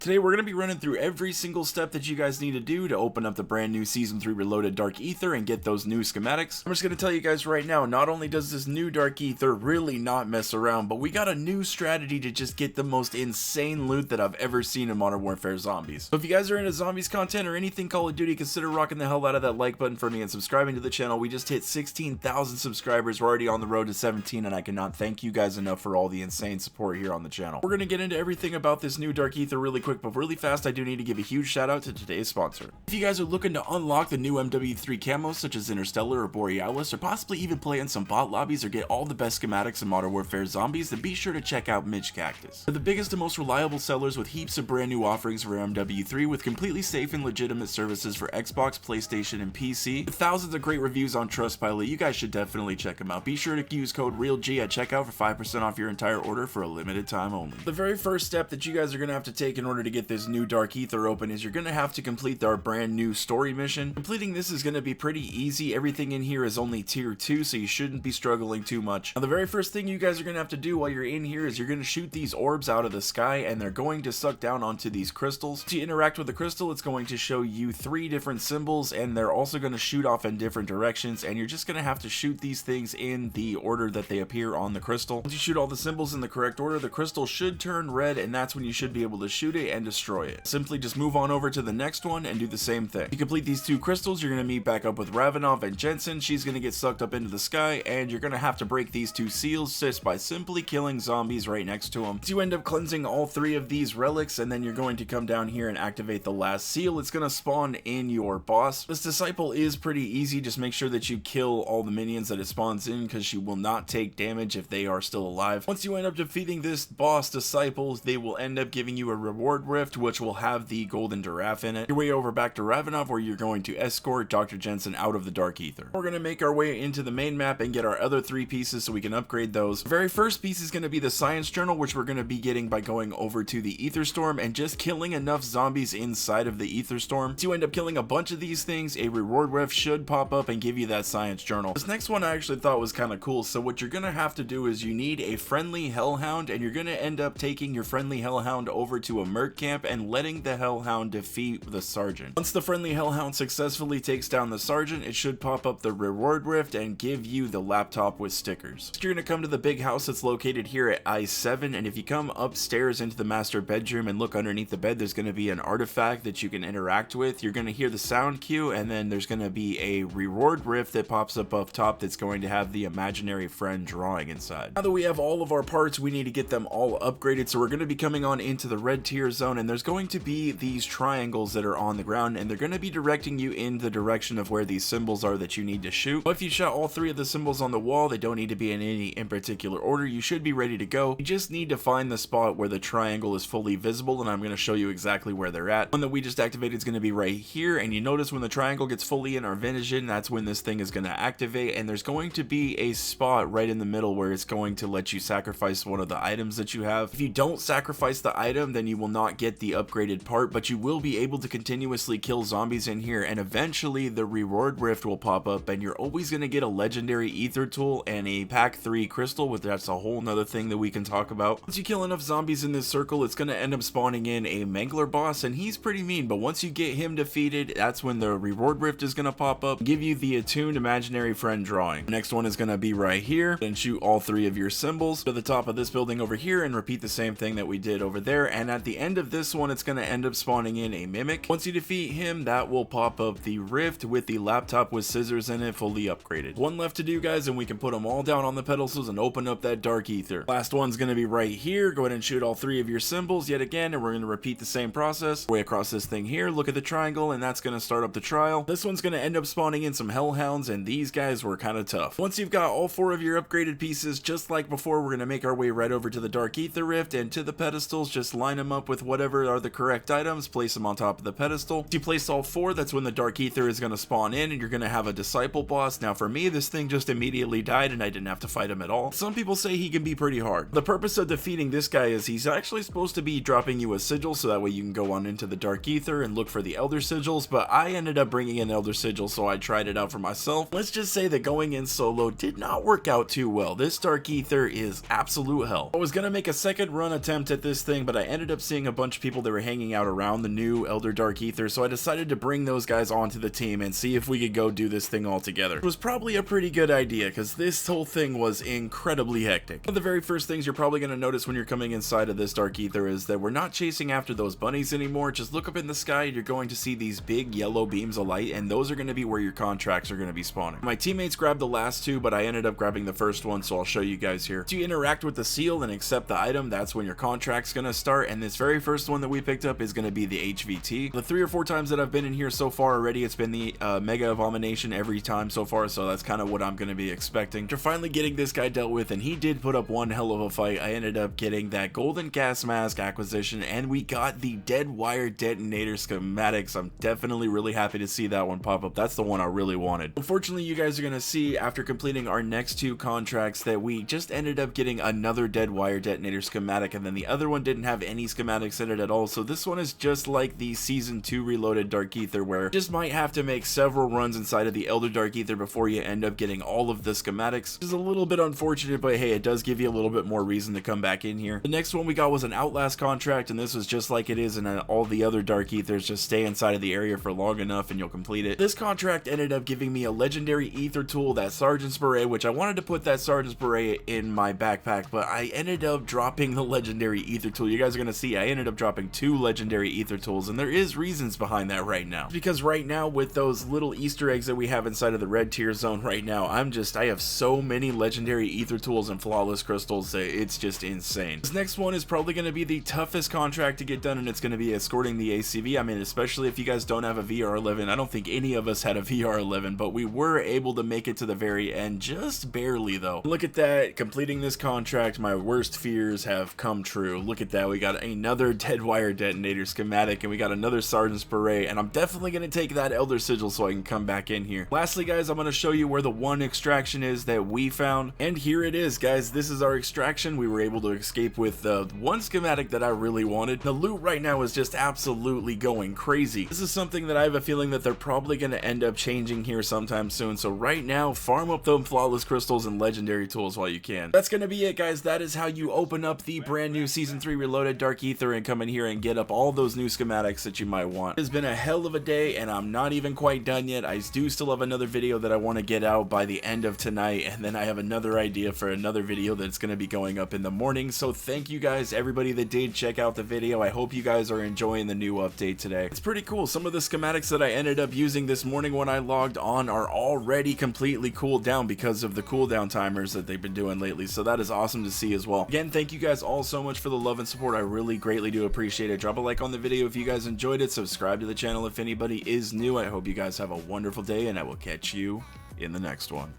Today we're going to be running through every single step that you guys need to do to open up the brand new Season 3 Reloaded Dark Aether and get those new schematics. I'm just going to tell you guys right now, not only does this new Dark Aether really not mess around, but we got a new strategy to just get the most insane loot that I've ever seen in Modern Warfare Zombies. So if you guys are into zombies content or anything Call of Duty, consider rocking the hell out of that like button for me and subscribing to the channel. We just hit 16,000 subscribers. We're already on the road to 17, and I cannot thank you guys enough for all the insane support here on the channel. We're going to get into everything about this new Dark Aether really quick, but really fast, I do need to give a huge shout out to today's sponsor. If you guys are looking to unlock the new MW3 camos such as Interstellar or Borealis, or possibly even play in some bot lobbies or get all the best schematics in Modern Warfare Zombies, then be sure to check out Midge Cactus. They're the biggest and most reliable sellers with heaps of brand new offerings for MW3 with completely safe and legitimate services for Xbox, PlayStation, and PC. With thousands of great reviews on Trustpilot, you guys should definitely check them out. Be sure to use code REALG at checkout for 5% off your entire order for a limited time only. The very first step that you guys are going to have to take in order to get this new Dark Aether open is you're going to have to complete our brand new story mission. Completing this is going to be pretty easy. Everything in here is only tier 2, so you shouldn't be struggling too much. Now the very first thing you guys are going to have to do while you're in here is you're going to shoot these orbs out of the sky, and they're going to suck down onto these crystals. To interact with the crystal, it's going to show you 3 different symbols, and they're also going to shoot off in different directions, and you're just going to have to shoot these things in the order that they appear on the crystal. Once you shoot all the symbols in the correct order, the crystal should turn red, and that's when you should be able to shoot it and destroy it. Simply just move on over to the next one and do the same thing. If you complete these 2 crystals, you're going to meet back up with Ravenov and Jensen. She's going to get sucked up into the sky, and you're going to have to break these 2 seals just by simply killing zombies right next to them. So you end up cleansing all 3 of these relics, and then you're going to come down here and activate the last seal. It's going to spawn in your boss. This disciple is pretty easy. Just make sure that you kill all the minions that it spawns in, because she will not take damage if they are still alive. Once you end up defeating this boss disciple, they will end up giving you a reward rift, which will have the golden giraffe in it. Your way over back to Ravenov, where you're going to escort Dr. Jensen out of the Dark Aether. We're going to make our way into the main map and get our other 3 pieces so we can upgrade those. The very first piece is going to be the science journal, which we're going to be getting by going over to the Aether Storm and just killing enough zombies inside of the Aether Storm. So you end up killing a bunch of these things, a reward rift should pop up and give you that science journal. This next one I actually thought was kind of cool. So what you're going to have to do is you need a friendly hellhound, and you're going to end up taking your friendly hellhound over to a merc camp and letting the hellhound defeat the sergeant. Once the friendly hellhound successfully takes down the sergeant, it should pop up the reward rift and give you the laptop with stickers. So you're going to come to the big house that's located here at I-7, and if you come upstairs into the master bedroom and look underneath the bed, there's going to be an artifact that you can interact with. You're going to hear the sound cue, and then there's going to be a reward rift that pops up top that's going to have the imaginary friend drawing inside. Now that we have all of our parts, we need to get them all upgraded, so we're going to be coming on into the red tier zone, and there's going to be these triangles that are on the ground, and they're going to be directing you in the direction of where these symbols are that you need to shoot. But if you shot all 3 of the symbols on the wall, they don't need to be in any in particular order. You should be ready to go. You just need to find the spot where the triangle is fully visible, and I'm going to show you exactly where they're at. One that we just activated is going to be right here, and you notice when the triangle gets fully in our vision, that's when this thing is going to activate, and there's going to be a spot right in the middle where it's going to let you sacrifice one of the items that you have. If you don't sacrifice the item, then you will not get the upgraded part, but you will be able to continuously kill zombies in here, and eventually the reward rift will pop up, and you're always going to get a legendary ether tool and a pack 3 crystal, which that's a whole nother thing that we can talk about. Once you kill enough zombies in this circle, it's going to end up spawning in a Mangler boss, and he's pretty mean, but once you get him defeated, that's when the reward rift is going to pop up, give you the attuned imaginary friend drawing. The next one is going to be right here, and shoot all 3 of your symbols to the top of this building over here and repeat the same thing that we did over there, and at the end of this one, it's going to end up spawning in a mimic. Once you defeat him, that will pop up the rift with the laptop with scissors in it fully upgraded. One left to do, guys, and we can put them all down on the pedestals and open up that Dark Aether. Last one's going to be right here. Go ahead and shoot all 3 of your symbols yet again, and we're going to repeat the same process. Way across this thing here, look at the triangle, and that's going to start up the trial. This one's going to end up spawning in some hellhounds, and these guys were kind of tough. Once you've got all 4 of your upgraded pieces, just like before, we're going to make our way right over to the Dark Aether rift and to the pedestals. Just line them up with whatever are the correct items, place them on top of the pedestal. Once you place all 4, that's when the Dark Aether is going to spawn in, and you're going to have a disciple boss. Now for me, this thing just immediately died and I didn't have to fight him at all. Some people say he can be pretty hard. The purpose of defeating this guy is he's actually supposed to be dropping you a sigil, so that way you can go on into the Dark Aether and look for the Elder Sigils, but I ended up bringing in Elder Sigil, so I tried it out for myself. Let's just say that going in solo did not work out too well. This Dark Aether is absolute hell. I was going to make a second run attempt at this thing, but I ended up seeing a a bunch of people that were hanging out around the new Elder Dark Aether, so I decided to bring those guys onto the team and see if we could go do this thing all together. It was probably a pretty good idea, because this whole thing was incredibly hectic. One of the very first things you're probably going to notice when you're coming inside of this Dark Aether is that we're not chasing after those bunnies anymore. Just look up in the sky, you're going to see these big yellow beams of light, and those are going to be where your contracts are going to be spawning. My teammates grabbed the last two, but I ended up grabbing the first one, so I'll show you guys here. To interact with the seal and accept the item, that's when your contract's going to start, and this very first one that we picked up is going to be the HVT. The 3 or 4 times that I've been in here so far already, it's been the Mega Abomination every time so far, so that's kind of what I'm going to be expecting. After finally getting this guy dealt with, and he did put up one hell of a fight, I ended up getting that golden gas mask acquisition, and we got the dead wire detonator schematics. I'm definitely really happy to see that one pop up. That's the one I really wanted. Unfortunately, you guys are going to see after completing our next 2 contracts that we just ended up getting another dead wire detonator schematic, and then the other one didn't have any schematics in it at all. So this one is just like the Season 2 Reloaded Dark Aether, where you just might have to make several runs inside of the Elder Dark Aether before you end up getting all of the schematics. Which is a little bit unfortunate, but hey, it does give you a little bit more reason to come back in here. The next one we got was an Outlast contract, and this was just like it is in all the other Dark Aethers. Just stay inside of the area for long enough and you'll complete it. This contract ended up giving me a legendary Aether tool, that Sergeant's Beret, which I wanted to put that Sergeant's Beret in my backpack, but I ended up dropping the legendary Aether tool. You guys are gonna see I ended up dropping 2 legendary Aether tools, and there is reasons behind that right now. Because right now, with those little Easter eggs that we have inside of the red tier zone right now, I have so many legendary Aether tools and flawless crystals that it's just insane. This next one is probably going to be the toughest contract to get done, and it's going to be escorting the ACV. I mean, especially if you guys don't have a VR11. I don't think any of us had a VR11, but we were able to make it to the very end, just barely though. Look at that, completing this contract, my worst fears have come true. Look at that, we got another dead wire detonator schematic, and we got another Sergeant's Beret, and I'm definitely going to take that Elder Sigil so I can come back in here. Lastly, guys, I'm going to show you where the one extraction is that we found, and here it is, guys. This is our extraction. We were able to escape with the one schematic that I really wanted. The loot right now is just absolutely going crazy. This is something that I have a feeling that they're probably going to end up changing here sometime soon, so right now, farm up those flawless crystals and legendary tools while you can. That's going to be it, guys. That is how you open up the brand new Season 3 Reloaded Dark Aether and come in here and get up all those new schematics that you might want. It has been a hell of a day, and I'm not even quite done yet. I do still have another video that I want to get out by the end of tonight, and then I have another idea for another video that's going to be going up in the morning. So thank you guys, everybody that did check out the video. I hope you guys are enjoying the new update today. It's pretty cool. Some of the schematics that I ended up using this morning when I logged on are already completely cooled down because of the cooldown timers that they've been doing lately, so that is awesome to see as well. Again, thank you guys all so much for the love and support. I really greatly do appreciate it. Drop a like on the video if you guys enjoyed it. Subscribe to the channel if anybody is new. I hope you guys have a wonderful day, and I will catch you in the next one.